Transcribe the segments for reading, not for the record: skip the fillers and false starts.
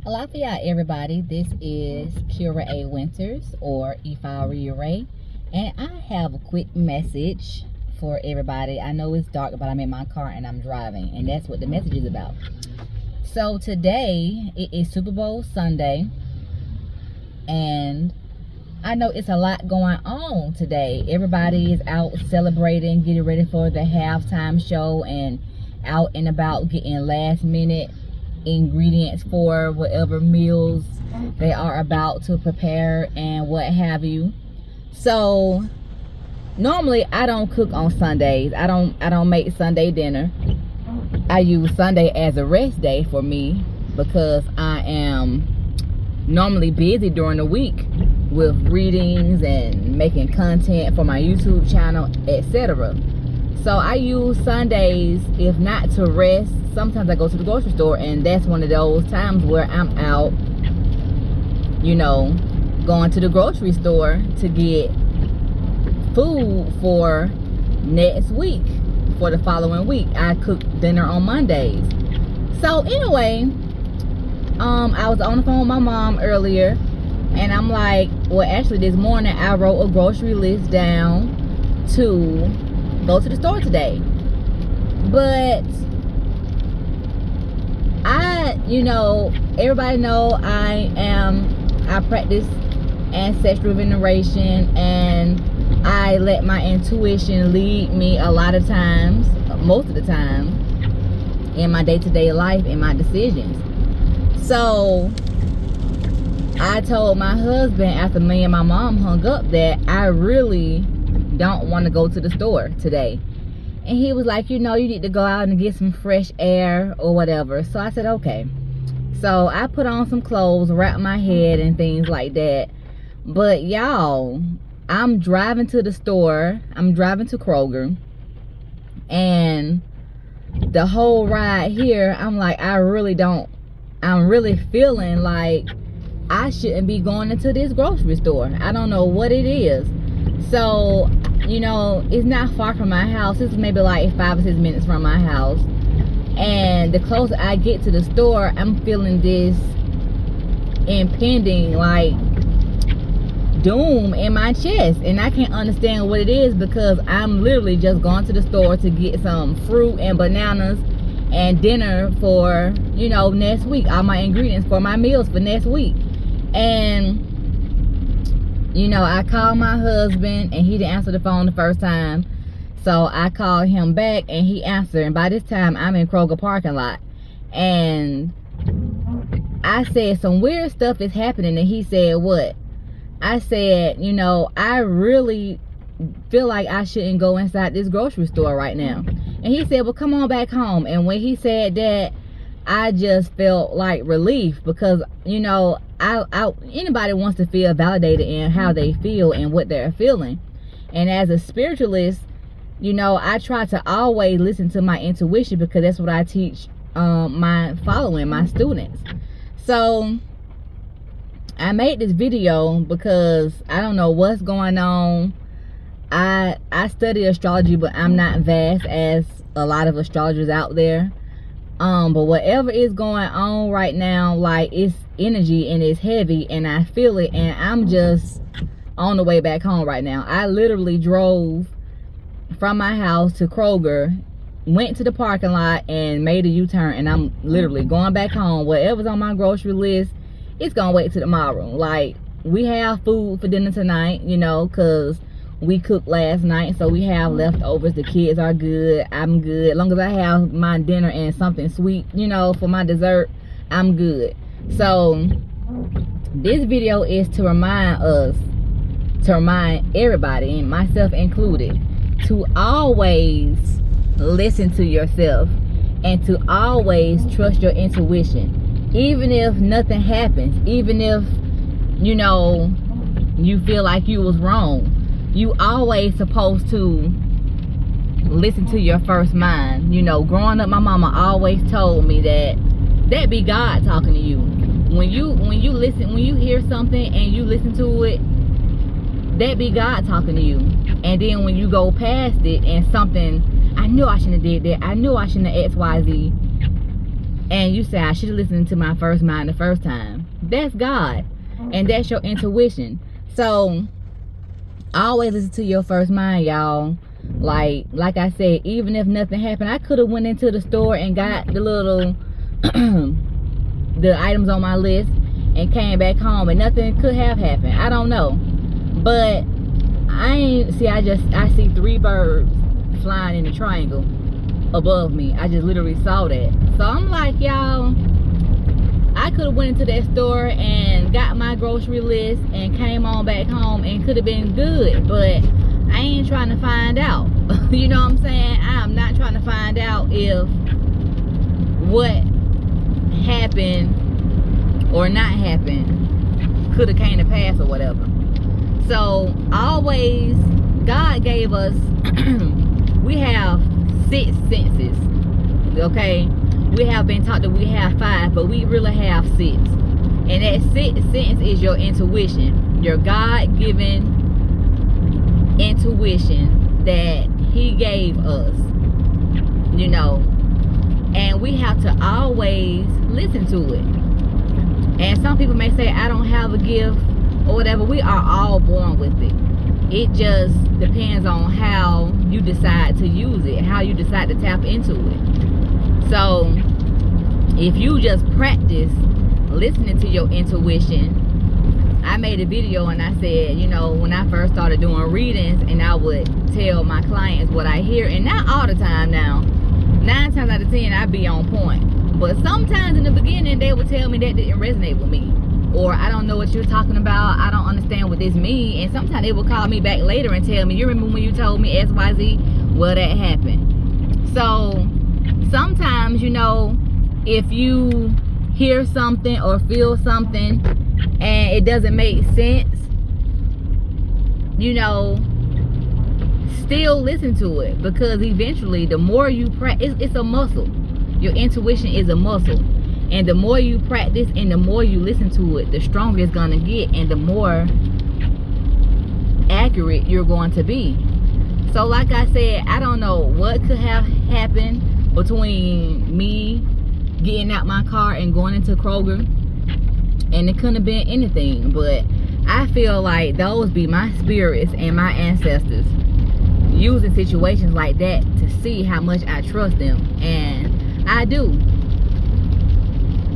Lafayette, everybody. This is Kira A. Winters or Ifari Ray, and I have a quick message for everybody. I know it's dark, but I'm in my car and I'm driving, and that's what the message is about. So today it is Super Bowl Sunday, and I know it's a lot going on today. Everybody is out celebrating, getting ready for the halftime show, and out and about getting last minute ingredients for whatever meals they are about to prepare and what have you. So normally I don't cook on Sundays. I don't make Sunday dinner. I use Sunday as a rest day for me because I am normally busy during the week with readings and making content for my YouTube channel, etc. So I use Sundays, if not to rest. Sometimes I go to the grocery store, and that's one of those times where I'm out, going to the grocery store to get food for next week, for the following week. I cook dinner on Mondays. So anyway, I was on the phone with my mom earlier, and I'm like, well, actually this morning I wrote a grocery list down to go to the store today. But everybody know I practice ancestral veneration, and I let my intuition lead me a lot of times, most of the time, in my day-to-day life, in my decisions. So I told my husband after me and my mom hung up that I really don't want to go to the store today. And he was like, you need to go out and get some fresh air or whatever. So I said, okay. So I put on some clothes, wrapped my head and things like that. But y'all, I'm driving to the store. I'm driving to Kroger. And the whole ride here, I'm like, I'm really feeling like I shouldn't be going into this grocery store. I don't know what it is. So, it's not far from my house. It's maybe like 5 or 6 minutes from my house. And the closer I get to the store, I'm feeling this impending, doom in my chest. And I can't understand what it is because I'm literally just going to the store to get some fruit and bananas and dinner for, next week. All my ingredients for my meals for next week. And I called my husband and he didn't answer the phone the first time. So I called him back and he answered. And by this time, I'm in Kroger parking lot. And I said, some weird stuff is happening. And he said, what? I said, I really feel like I shouldn't go inside this grocery store right now. And he said, well, come on back home. And when he said that, I just felt like relief because, anybody wants to feel validated in how they feel and what they're feeling. And as a spiritualist, I try to always listen to my intuition because that's what I teach my students. So I made this video because I don't know what's going on. I study astrology, but I'm not vast as a lot of astrologers out there. But whatever is going on right now, it's energy and it's heavy and I feel it, and I'm just on the way back home right now. I literally drove from my house to Kroger, went to the parking lot and made a U-turn, and I'm literally going back home. Whatever's on my grocery list, it's gonna wait till tomorrow. We have food for dinner tonight, because we cooked last night, so we have leftovers. The kids are good. I'm good. As long as I have my dinner and something sweet, for my dessert, I'm good. So this video is to remind everybody, and myself included, to always listen to yourself and to always trust your intuition. Even if nothing happens, even if, you feel like you was wrong, you always supposed to listen to your first mind. Growing up, my mama always told me that be God talking to you. When you listen, when you hear something and you listen to it, that be God talking to you. And then when you go past it and something, I knew I shouldn't have did that, I knew I shouldn't have XYZ, and you say, I should have listened to my first mind the first time. That's God, and that's your intuition. So always listen to your first mind, y'all. Like I said, even if nothing happened, I could have went into the store and got the little the items on my list and came back home and nothing could have happened. I don't know, but I see 3 birds flying in a triangle above me. I just literally saw that. So I'm like, y'all, I could have went into that store and got my grocery list and came on back home and could have been good, but I ain't trying to find out. You know what I'm saying? I'm not trying to find out if what happened or not happened could have came to pass or whatever. So always, God gave us we have 6 senses, okay? We have been taught that we have 5, but we really have 6. And that 6th sense is your intuition, your God-given intuition that He gave us, you know. And we have to always listen to it. And some people may say, I don't have a gift or whatever. We are all born with it. It just depends on how you decide to use it, how you decide to tap into it. So if you just practice listening to your intuition, I made a video and I said, you know, when I first started doing readings and I would tell my clients what I hear, and not all the time now, 9 times out of 10 I'd be on point, but sometimes in the beginning they would tell me that didn't resonate with me, or I don't know what you're talking about, I don't understand what this means. And sometimes they would call me back later and tell me, you remember when you told me XYZ? Well, that happened. So sometimes, you know, if you hear something or feel something and it doesn't make sense, you know, still listen to it, because eventually the more you practice, it's a muscle. Your intuition is a muscle, and the more you practice and the more you listen to it, the stronger it's gonna get and the more accurate you're going to be. So like I said, I don't know what could have happened between me getting out my car and going into Kroger, and it couldn't have been anything, but I feel like those be my spirits and my ancestors using situations like that to see how much I trust them. And I do.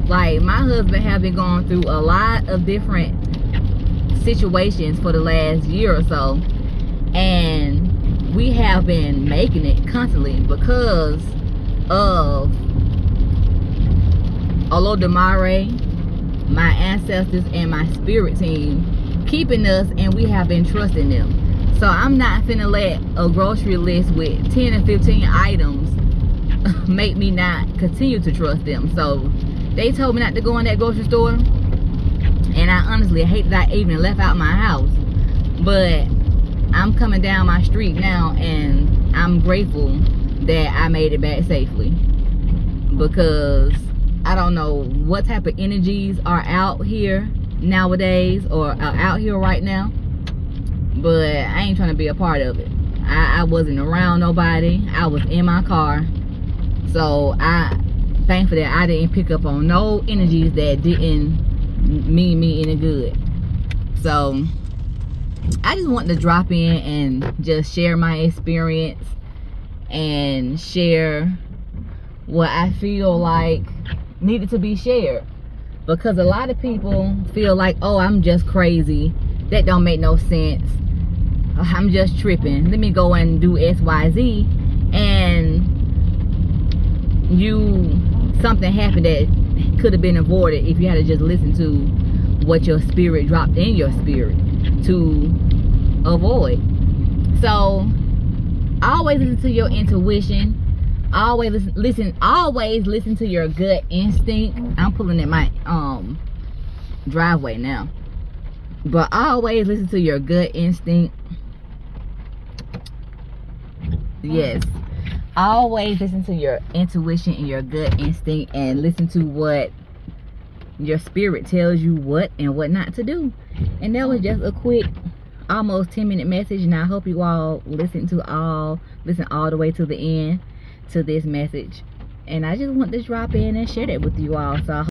Like, my husband have been going through a lot of different situations for the last year or so, and we have been making it constantly because of Olodumare, my ancestors, and my spirit team keeping us, and we have been trusting them. So I'm not finna let a grocery list with 10 and 15 items make me not continue to trust them. So they told me not to go in that grocery store, and I honestly hate that I even left out my house. But I'm coming down my street now, and I'm grateful that I made it back safely, because I don't know what type of energies are out here nowadays, or are out here right now, but I ain't trying to be a part of it. I wasn't around nobody. I was in my car, so I thankful that I didn't pick up on no energies that didn't mean me any good. So I just wanted to drop in and just share my experience and share what I feel like needed to be shared, because a lot of people feel like, oh, I'm just crazy, that don't make no sense, I'm just tripping, let me go and do XYZ, and something happened that could have been avoided if you had to just listen to what your spirit dropped in your spirit to avoid. So always listen to your intuition. Always listen to your gut instinct. I'm pulling in my driveway now, but always listen to your gut instinct. Yes, always listen to your intuition and your gut instinct, and listen to what your spirit tells you what and what not to do. And that was just a quick, almost 10-minute message, and I hope you all listen all the way to the end to this message. And I just want to drop in and share that with you all. So